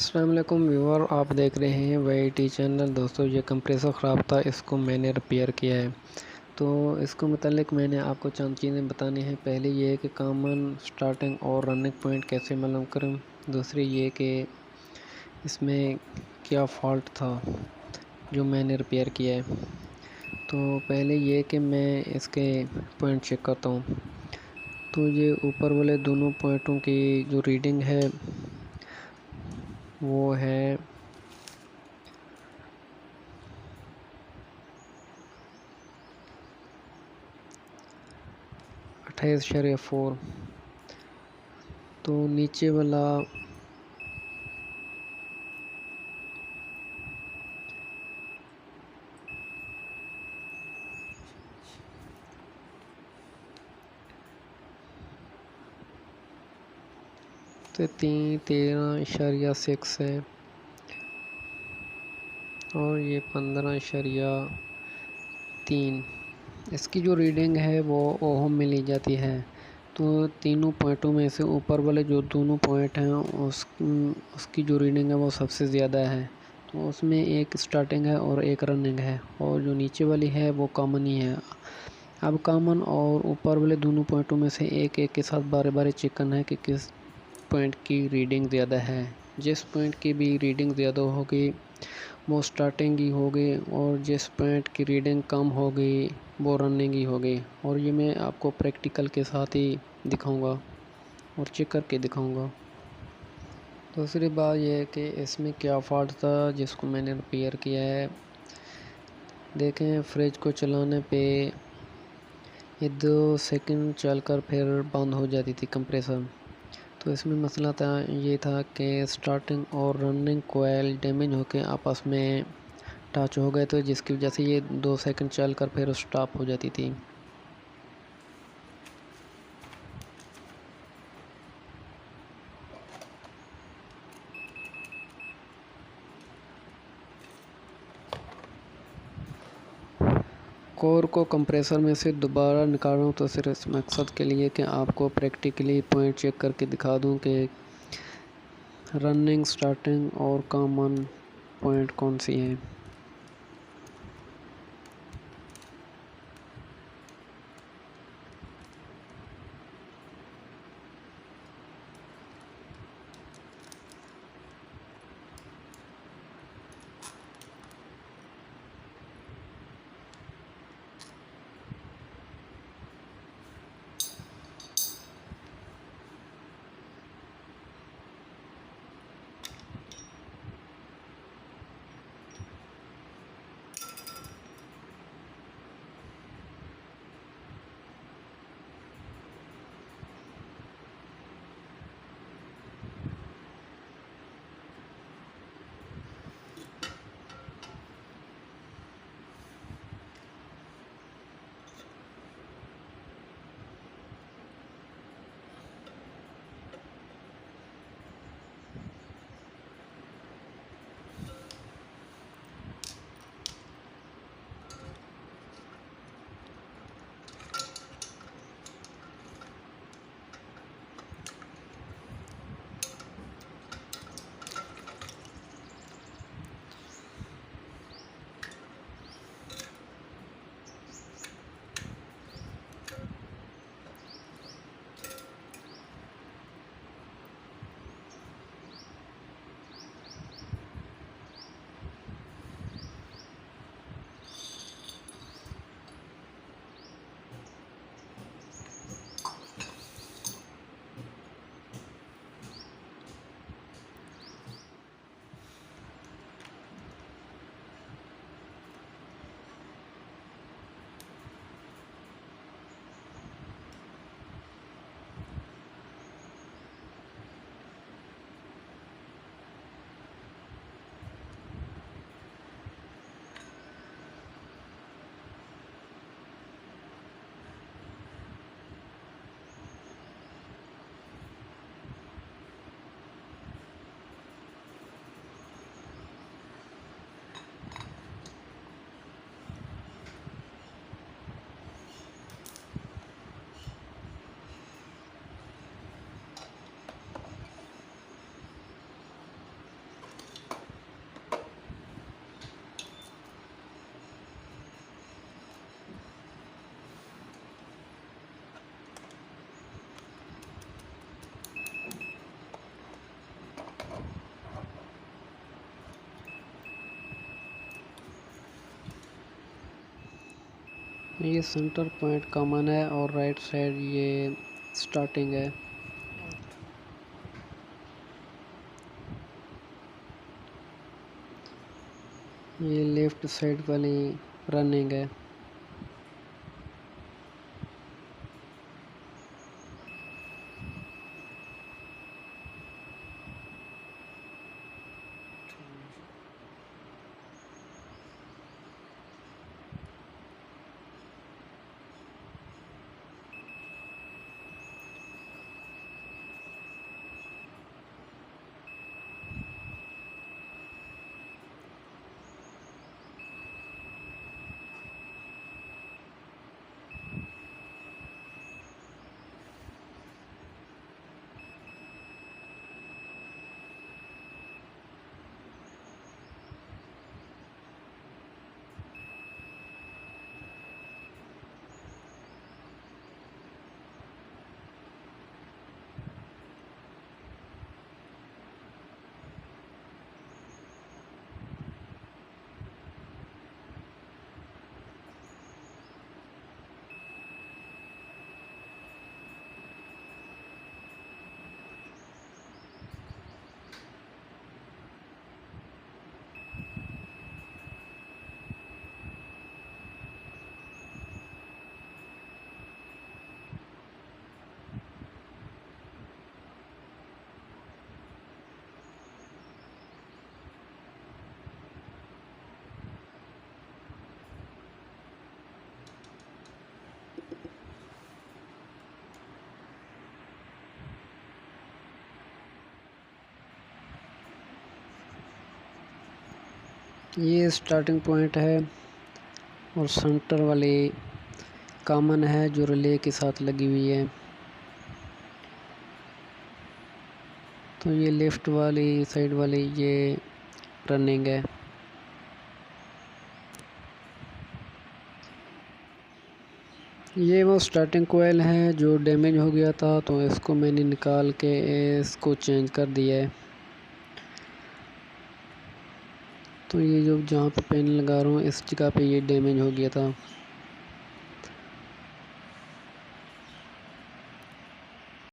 अस्सलाम वालेकुम व्यूअर, आप देख रहे हैं वाई चैनल। दोस्तों, ये कंप्रेसर ख़राब था, इसको मैंने रिपेयर किया है। तो इसको मुतालिक मैंने आपको चंद चीज़ें बतानी हैं। पहले ये है कि कॉमन स्टार्टिंग और रनिंग पॉइंट कैसे मालूम करें। दूसरी ये कि इसमें क्या फ़ॉल्ट था जो मैंने रिपेयर किया है। तो पहले ये कि मैं इसके पॉइंट चेक करता हूँ। तो ये ऊपर वाले दोनों पॉइंटों की जो रीडिंग है वो है 28.4। तो नीचे वाला 13.6 है और ये 15.3। इसकी जो रीडिंग है वो ओहम में ली जाती है। तो तीनों पॉइंटों में से ऊपर वाले जो दोनों पॉइंट हैं उसकी जो रीडिंग है वो सबसे ज़्यादा है। तो उसमें एक स्टार्टिंग है और एक रनिंग है, और जो नीचे वाली है वो कॉमन ही है। अब कॉमन और ऊपर वाले दोनों पॉइंटों में से एक एक के साथ बारे बारे चेक करना है कि किस पॉइंट की रीडिंग ज़्यादा है। जिस पॉइंट की भी रीडिंग ज़्यादा होगी वो स्टार्टिंग ही होगी, और जिस पॉइंट की रीडिंग कम होगी वो रनिंग ही होगी। और ये मैं आपको प्रैक्टिकल के साथ ही दिखाऊंगा और चेक करके दिखाऊंगा। दूसरी बात यह है कि इसमें क्या फ़ॉल्ट था जिसको मैंने रिपेयर किया है। देखें, फ्रिज को चलाने पे ये 2 सेकंड चलकर फिर बंद हो जाती थी कंप्रेसर। तो इसमें मसला था, ये था कि स्टार्टिंग और रनिंग कोयल डैमेज होकर आपस में टच हो गए, तो जिसकी वजह से ये 2 सेकंड चलकर फिर स्टॉप हो जाती थी। कोर को कंप्रेसर में से दोबारा निकालूँ तो सिर्फ इस मकसद के लिए कि आपको प्रैक्टिकली पॉइंट चेक करके दिखा दूँ कि रनिंग, स्टार्टिंग और कॉमन पॉइंट कौन सी है। ये सेंटर पॉइंट कॉमन है और राइट साइड ये स्टार्टिंग है। ये लेफ्ट साइड वाली रनिंग है। ये स्टार्टिंग पॉइंट है और सेंटर वाली कॉमन है जो रिले के साथ लगी हुई है। तो ये लेफ्ट वाली साइड वाली ये रनिंग है। ये वो स्टार्टिंग कोयल है जो डैमेज हो गया था, तो इसको मैंने निकाल के इसको चेंज कर दिया है। तो ये जो जहाँ पे पेन लगा रहा हूँ इस जगह पे ये डैमेज हो गया था।